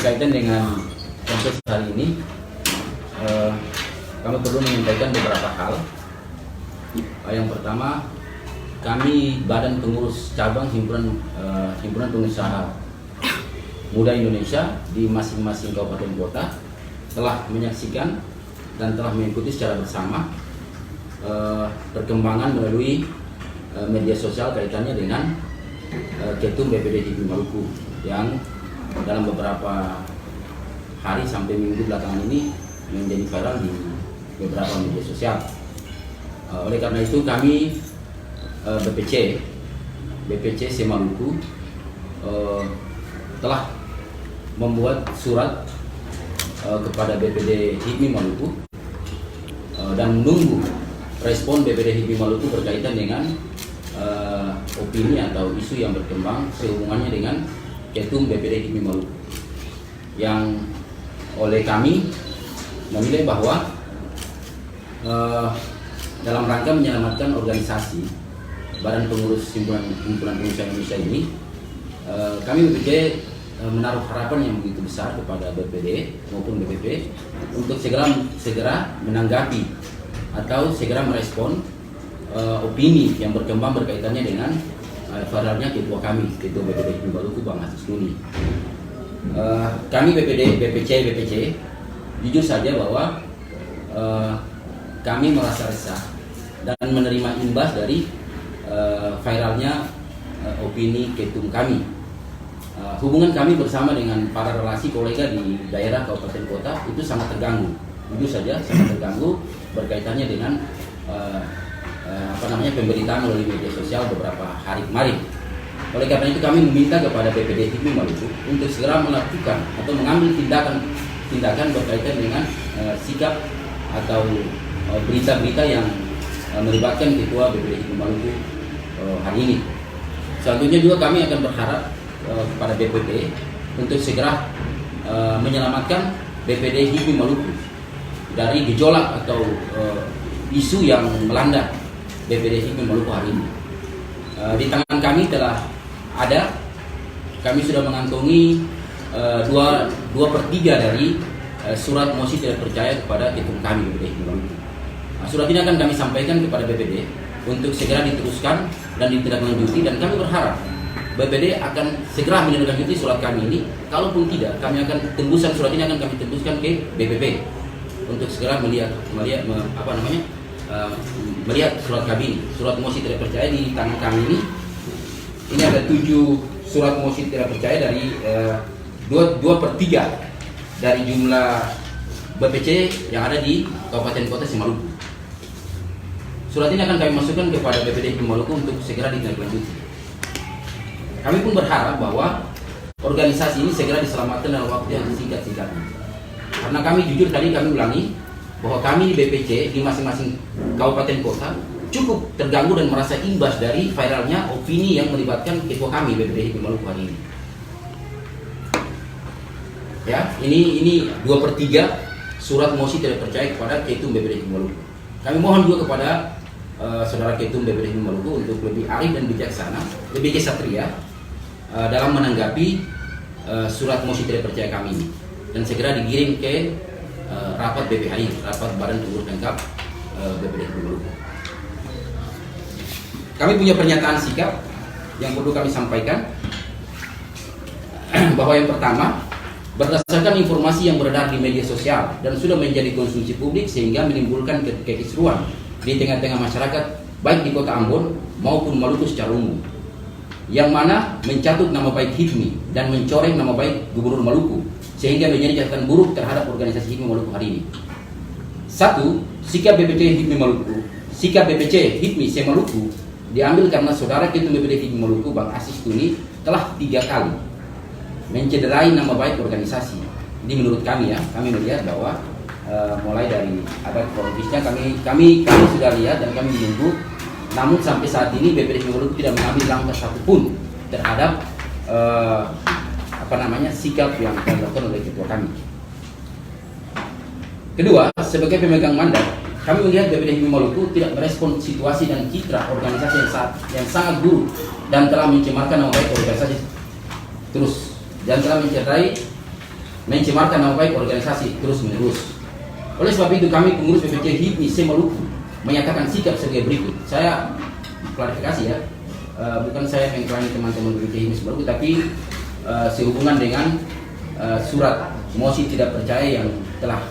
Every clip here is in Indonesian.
berkaitan dengan kontes hari ini, kami perlu menyampaikan beberapa hal. Yang pertama, kami Badan Pengurus Cabang Himpunan Pengusaha Muda Indonesia di masing-masing kabupaten kota telah menyaksikan dan telah mengikuti secara bersama perkembangan melalui media sosial kaitannya dengan Ketum BPD HIPMI Maluku yang dalam beberapa hari sampai minggu belakangan ini menjadi viral di beberapa media sosial. Oleh karena itu kami BPC Semaluku telah membuat surat kepada BPD HIPMI Maluku dan menunggu respon BPD HIPMI Maluku berkaitan dengan opini atau isu yang berkembang sehubungannya dengan Ketum BPD HIPMI Maluku, yang oleh kami menilai bahwa dalam rangka menyelamatkan organisasi Badan Pengurus Himpunan Pengusaha Indonesia ini, kami BPC menaruh harapan yang begitu besar kepada BPD maupun BPP untuk segera menanggapi atau segera merespon opini yang berkembang berkaitannya dengan viralnya ketua kami, Ketua BPD HIPMI Maluku, Bang Aziz Nuni. Kami BPC jujur saja bahwa kami merasa resah dan menerima imbas dari viralnya opini ketum kami. Hubungan kami bersama dengan para relasi kolega di daerah kabupaten kota itu sangat terganggu, jujur saja sangat terganggu berkaitannya dengan pemberitaan melalui media sosial beberapa hari kemarin. Oleh karena itu kami meminta kepada BPD HIPMI Maluku untuk segera melakukan atau mengambil tindakan berkaitan dengan sikap atau berita-berita yang melibatkan ketua BPD HIPMI Maluku hari ini. Selanjutnya juga kami akan berharap kepada BPD untuk segera menyelamatkan BPD HIPMI Maluku dari gejolak atau isu yang melanda BPD HIPMI Maluku hari ini. Di tangan kami telah ada, kami sudah mengantongi 2/3 dari surat mosi tidak percaya kepada ketum kami BPD HIPMI Maluku. Surat ini akan kami sampaikan kepada BPD untuk segera diteruskan dan ditindaklanjuti, dan kami berharap BPD akan segera menindaklanjuti surat kami ini. Kalaupun tidak, kami akan tembusan surat ini akan kami tembuskan ke BPP untuk segera melihat surat kami, surat mosi tidak percaya di tangan kami ini. Ini ada 7 surat mosi tidak percaya dari 2/3 dari jumlah BPC yang ada di Kabupaten Kota Semaluku. Surat ini akan kami masukkan kepada BPD HIPMI Maluku untuk segera ditindaklanjuti. Kami pun berharap bahwa organisasi ini segera diselamatkan dalam waktu yang singkat-singkatnya. Karena kami jujur tadi kami ulangi bahwa kami di BPC di masing-masing kabupaten kota cukup terganggu dan merasa imbas dari viralnya opini yang melibatkan ketua kami BPD HIPMI Maluku hari ini. Ya, ini 2/3 surat mosi tidak percaya kepada ketum BPD HIPMI Maluku. Kami mohon juga kepada saudara ketum BPD HIPMI Maluku untuk lebih arif dan bijaksana, lebih kesatria dalam menanggapi surat mosi tidak percaya kami ini, dan segera digiring ke rapat BPHI, rapat Badan Pengurus Lengkap BPD HIPMI Maluku. Kami punya pernyataan sikap yang perlu kami sampaikan, bahwa yang pertama, berdasarkan informasi yang beredar di media sosial dan sudah menjadi konsumsi publik sehingga menimbulkan kekisruan di tengah-tengah masyarakat baik di Kota Ambon maupun Maluku secara umum, yang mana mencatut nama baik HIPMI dan mencoreng nama baik Gubernur Maluku sehingga menjadi catatan buruk terhadap organisasi HIPMI Maluku hari ini. 1. Sikap BPC HIPMI Semaluku diambil karena saudara ketum BPD HIPMI Maluku Bang Aziz Nuni telah 3 kali mencederai nama baik organisasi. Ini menurut kami ya, kami melihat bahwa mulai dari adat politisnya kami sudah lihat dan kami menunggu, namun sampai saat ini BPD HIPMI Maluku tidak mengambil langkah satupun terhadap sikap yang dilakukan oleh ketua kami. Kedua, sebagai pemegang mandat, kami melihat BPD HIPMI Maluku tidak merespon situasi dan citra organisasi yang sangat buruk dan telah mencemarkan nama baik organisasi dan telah mencederai mencemarkan nama baik organisasi terus menerus. Oleh sebab itu kami pengurus BPC HIPMI se-Maluku menyatakan sikap sebagai berikut. Saya klarifikasi ya, bukan saya mengklaim teman-teman BPC HIPMI se-Maluku, tapi sehubungan dengan surat mosi tidak percaya yang telah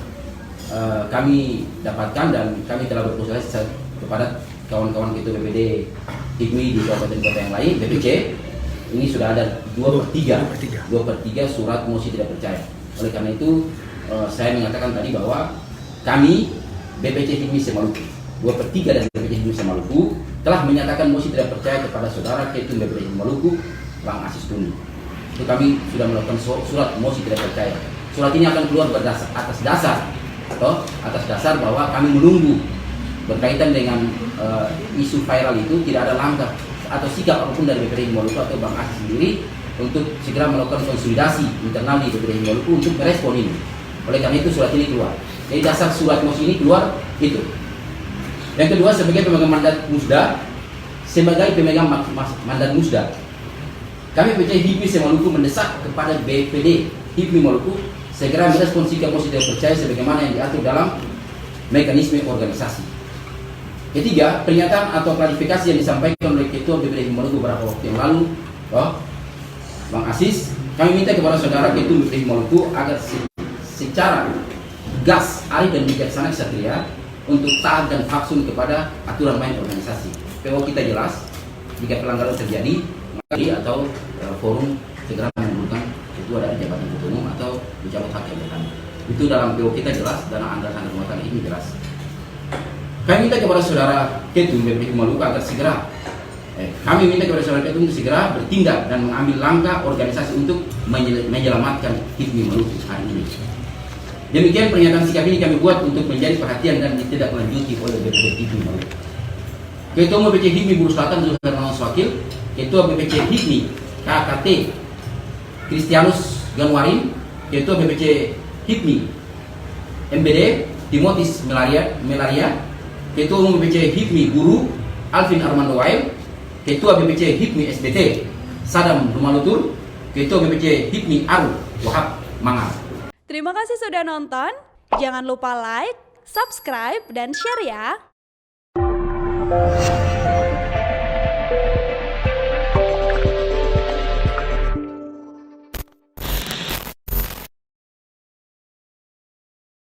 kami dapatkan dan kami telah berkonsultasi kepada kawan-kawan ketua BPD HIPMI di kabupaten kota yang lain, BPC. Ini sudah ada 2/3 surat mosi tidak percaya. Oleh karena itu saya mengatakan tadi bahwa kami BPC HIPMI se-Maluku 2/3 dari BPC HIPMI se-Maluku telah menyatakan mosi tidak percaya kepada saudara ketum BPD HIPMI Maluku, Bang Asis Tuni. Itu kami sudah melakukan surat mosi tidak percaya. Surat ini akan keluar atas dasar bahwa kami menunggu berkaitan dengan isu viral itu tidak ada langkah atau sikap apapun dari BPD HIPMI Maluku atau Bang Asis sendiri untuk segera melakukan konsolidasi internal di BPD HIPMI Maluku untuk merespon ini. Oleh karena itu surat ini keluar. Jadi dasar surat mosi ini keluar itu. Yang kedua, sebagai pemegang mandat Musda, kami BPC HIPMI se-Maluku mendesak kepada BPD HIPMI Maluku segera merespon sikap mosi tidak percaya sebagaimana yang diatur dalam mekanisme organisasi. Ketiga, pernyataan atau klarifikasi yang disampaikan oleh Ketua BPD HIPMI Maluku beberapa waktu yang lalu, Bang Asis, kami minta kepada saudara Ketua BPD HIPMI Maluku agar secara gas, arif dan bijaksana kesatria untuk taat dan faksun kepada aturan main organisasi. PO kita jelas, jika pelanggaran terjadi, atau forum segera mengundurkan ketua dari jabatan ketua umum atau dicabut hak jabatan. Itu dalam PO kita jelas, dana anggaran rumah tangga ini jelas. Kami minta kepada saudara Ketum BPD HIPMI Maluku agar segera untuk segera bertindak dan mengambil langkah organisasi untuk menyelamatkan HIPMI Maluku hari ini. Demikian pernyataan sikap ini kami buat untuk menjadi perhatian dan ditindaklanjuti oleh BPD HIPMI Maluku. Ketua BPC HIPMI Buru Selatan Zulhar Wakil, Ketua BPC HIPMI KKT Kristianus Ganwarin, Ketua BPC HIPMI MBD Timotis Melaria, Ketua Umum BPC HIPMI Guru Alvin Armando Wael, Ketua BPC HIPMI SBT Sadam Rumalutur, Ketua BPC HIPMI Aru Wahab Mangal. Terima kasih sudah nonton. Jangan lupa like, subscribe, dan share ya.